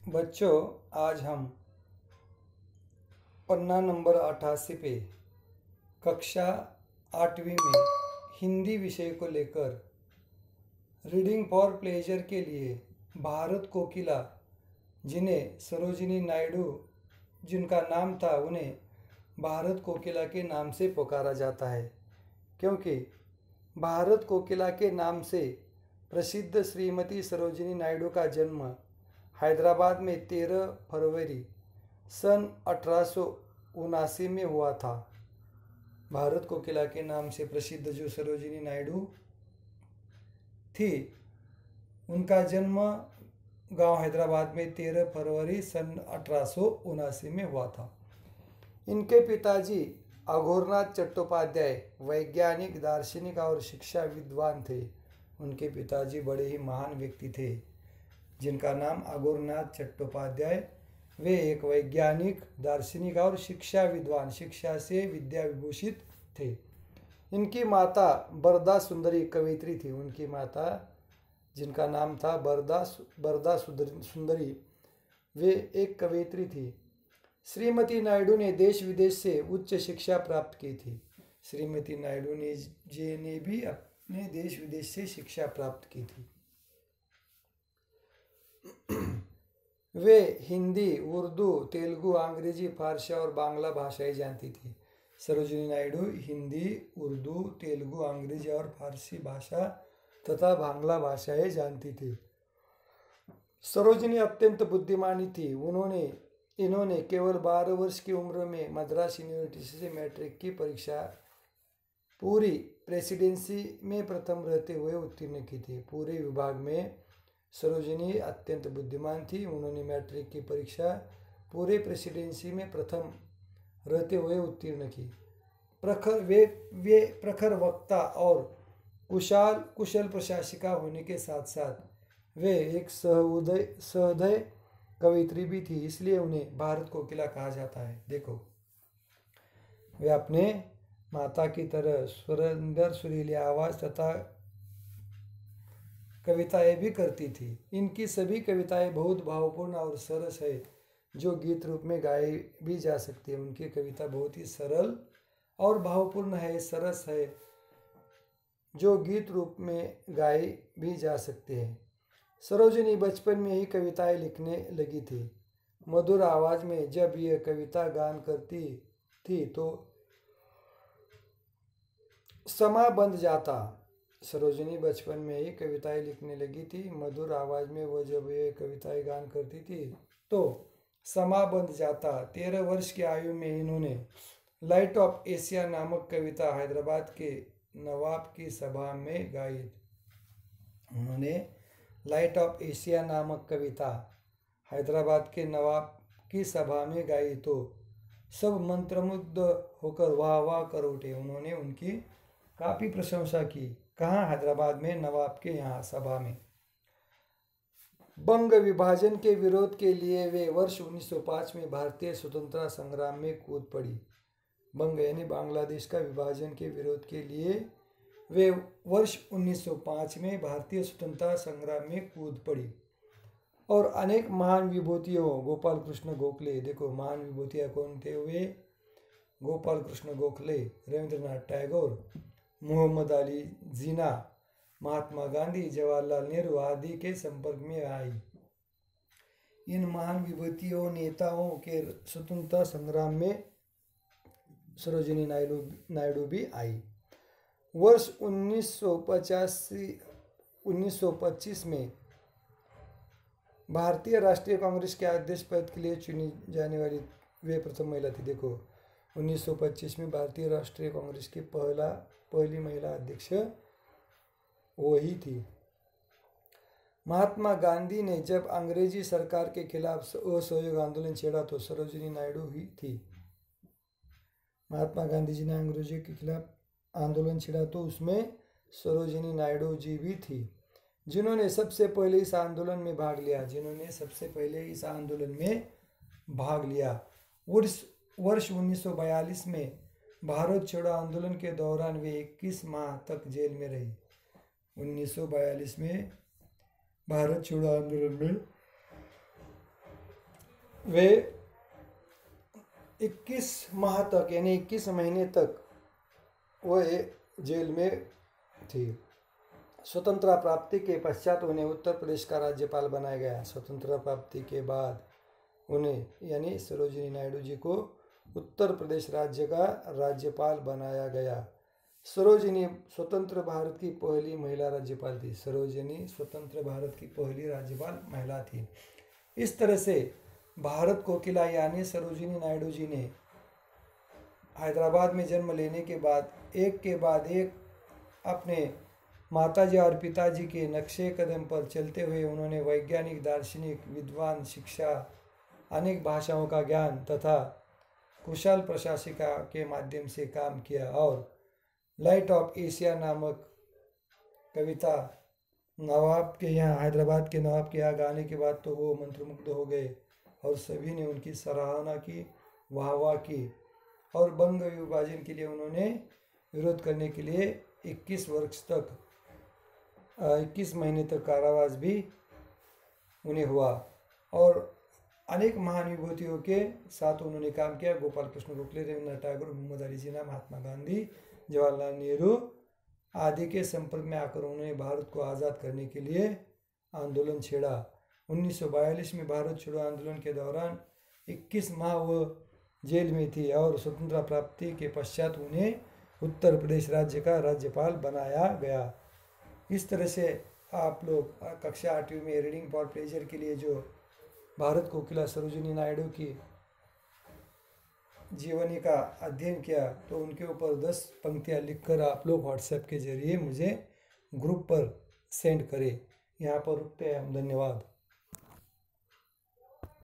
बच्चों, आज हम पन्ना नंबर 88 पे कक्षा 8वीं में हिंदी विषय को लेकर रीडिंग फॉर प्लेजर के लिए भारत कोकिला, जिन्हें सरोजिनी नायडू जिनका नाम था, उन्हें भारत कोकिला के नाम से पुकारा जाता है क्योंकि भारत कोकिला के नाम से प्रसिद्ध श्रीमती सरोजिनी नायडू का जन्म हैदराबाद में 13 फरवरी सन 1879 में हुआ था। भारत कोकिला के नाम से प्रसिद्ध जो सरोजिनी नायडू थी, उनका जन्म गांव हैदराबाद में 13 फरवरी सन 1879 में हुआ था। इनके पिताजी अघोरनाथ चट्टोपाध्याय वैज्ञानिक, दार्शनिक और शिक्षा विद्वान थे। उनके पिताजी बड़े ही महान व्यक्ति थे जिनका नाम अघोरनाथ चट्टोपाध्याय। वे एक वैज्ञानिक, दार्शनिक और शिक्षा विद्वान, शिक्षा से विद्या विभूषित थे। इनकी माता बरदा सुंदरी कवयित्री थी। उनकी माता, जिनका नाम था बरदा सुंदरी, वे एक कवयित्री थी। श्रीमती नायडू ने देश विदेश से उच्च शिक्षा प्राप्त की थी। श्रीमती नायडू ने भी अपने देश विदेश से शिक्षा प्राप्त की थी। वे हिंदी, उर्दू, तेलुगु, अंग्रेजी, फारसी और बांग्ला भाषाएं जानती थी। सरोजिनी नायडू हिंदी, उर्दू, तेलुगु, अंग्रेजी और फारसी भाषा तथा बांग्ला भाषाएं जानती थी। सरोजिनी अत्यंत बुद्धिमानी थी। इन्होंने केवल 12 वर्ष की उम्र में मद्रास यूनिवर्सिटी से मैट्रिक की परीक्षा पूरी प्रेसिडेंसी में प्रथम रहते हुए उत्तीर्ण की थी। पूरे विभाग में सरोजिनी अत्यंत बुद्धिमान थी। उन्होंने मैट्रिक की परीक्षा पूरे प्रेसिडेंसी में प्रथम रहते हुए उत्तीर्ण की। वे प्रखर वक्ता और कुशल प्रशासिका होने के साथ साथ वे एक सहृदय कवयित्री भी थी, इसलिए उन्हें भारत कोकिला कहा जाता है। देखो, वे अपने माता की तरह सुंदर सुरीली आवाज तथा कविताएं भी करती थी। इनकी सभी कविताएं बहुत भावपूर्ण और सरस है, जो गीत रूप में गाई भी जा सकती है। उनकी कविता बहुत ही सरल और भावपूर्ण है, सरस है, जो गीत रूप में गाई भी जा सकते हैं। सरोजिनी बचपन में ही कविताएं लिखने लगी थी। मधुर आवाज में जब यह कविता गान करती थी तो समा बंध जाता। सरोजिनी बचपन में ही कविताएं लिखने लगी थी। मधुर आवाज में वो जब ये कविताएं गान करती थी तो समा बंध जाता। 13 वर्ष की आयु में इन्होंने लाइट ऑफ एशिया नामक कविता हैदराबाद के नवाब की सभा में गाई। उन्होंने लाइट ऑफ एशिया नामक कविता हैदराबाद के नवाब की सभा में गाई तो सब मंत्रमुग्ध होकर वाह वाह कर उठे। उन्होंने उनकी काफ़ी प्रशंसा की। कहाँ? हैदराबाद में नवाब के यहाँ सभा में। बंग विभाजन के विरोध के लिए वे वर्ष 1905 में भारतीय स्वतंत्रता संग्राम में कूद पड़ी। बंग यानी बांग्लादेश का विभाजन के विरोध के लिए वे वर्ष 1905 में भारतीय स्वतंत्रता संग्राम में कूद पड़ी और अनेक महान विभूतियों, गोपाल कृष्ण गोखले, देखो महान विभूतियाँ कौन थे वे? गोपाल कृष्ण गोखले, रविंद्रनाथ टैगोर, मोहम्मद अली जिन्ना, महात्मा गांधी, जवाहरलाल नेहरू आदि के संपर्क में आई। इन महान विभूतियों, नेताओं के स्वतंत्रता संग्राम में सरोजिनी नायडू भी आई। वर्ष 1925 में भारतीय राष्ट्रीय कांग्रेस के अध्यक्ष पद के लिए चुनी जाने वाली वे प्रथम महिला थी। देखो, 1925 में भारतीय राष्ट्रीय कांग्रेस की पहली महिला अध्यक्ष वही थी। महात्मा गांधी ने जब अंग्रेजी सरकार के खिलाफ असहयोग आंदोलन छेड़ा तो सरोजिनी नायडू ही थी। महात्मा गांधी जी ने अंग्रेजों के खिलाफ आंदोलन छेड़ा तो उसमें सरोजिनी नायडू जी भी थी, जिन्होंने सबसे पहले इस आंदोलन में भाग लिया। वर्ष 1942 में भारत छोड़ो आंदोलन के दौरान वे 21 माह तक जेल में रही। 1942 में भारत छोड़ो आंदोलन में वे 21 माह तक यानी 21 महीने तक वह जेल में थी। स्वतंत्रता प्राप्ति के पश्चात उन्हें उत्तर प्रदेश का राज्यपाल बनाया गया। स्वतंत्रता प्राप्ति के बाद उन्हें यानी सरोजिनी नायडू जी को उत्तर प्रदेश राज्य का राज्यपाल बनाया गया। सरोजिनी स्वतंत्र भारत की पहली महिला राज्यपाल थी। सरोजिनी स्वतंत्र भारत की पहली राज्यपाल महिला थी। इस तरह से भारत कोकिला यानी सरोजिनी नायडू जी ने हैदराबाद में जन्म लेने के बाद एक अपने माताजी और पिताजी के नक्शे कदम पर चलते हुए उन्होंने वैज्ञानिक, दार्शनिक, विद्वान, शिक्षा, अनेक भाषाओं का ज्ञान तथा कुशल प्रशासिका के माध्यम से काम किया और लाइट ऑफ एशिया नामक कविता नवाब के यहाँ, हैदराबाद के नवाब के यहाँ गाने के बाद तो वो मंत्रमुग्ध हो गए और सभी ने उनकी सराहना की, वाहवाह की और बंग विभाजन के लिए उन्होंने विरोध करने के लिए 21 महीने तक कारावास भी उन्हें हुआ और अनेक महानुभूतियों के साथ उन्होंने काम किया। गोपाल कृष्ण गोखले, रविन्द्रनाथ टैगोर, मोहम्मद अली जिन्ना, महात्मा गांधी, जवाहरलाल नेहरू आदि के संपर्क में आकर उन्होंने भारत को आज़ाद करने के लिए आंदोलन छेड़ा। 1942 में भारत छोड़ो आंदोलन के दौरान 21 माह वह जेल में थी और स्वतंत्रता प्राप्ति के पश्चात उन्हें उत्तर प्रदेश राज्य का राज्यपाल बनाया गया। इस तरह से आप लोग कक्षा 8वीं में रीडिंग फॉर प्लेजर के लिए जो भारत कोकिला सरोजिनी नायडू की जीवनी का अध्ययन किया तो उनके ऊपर 10 पंक्तियाँ लिखकर आप लोग व्हाट्सएप के जरिए मुझे ग्रुप पर सेंड करें। यहाँ पर रुकते हैं हम। धन्यवाद।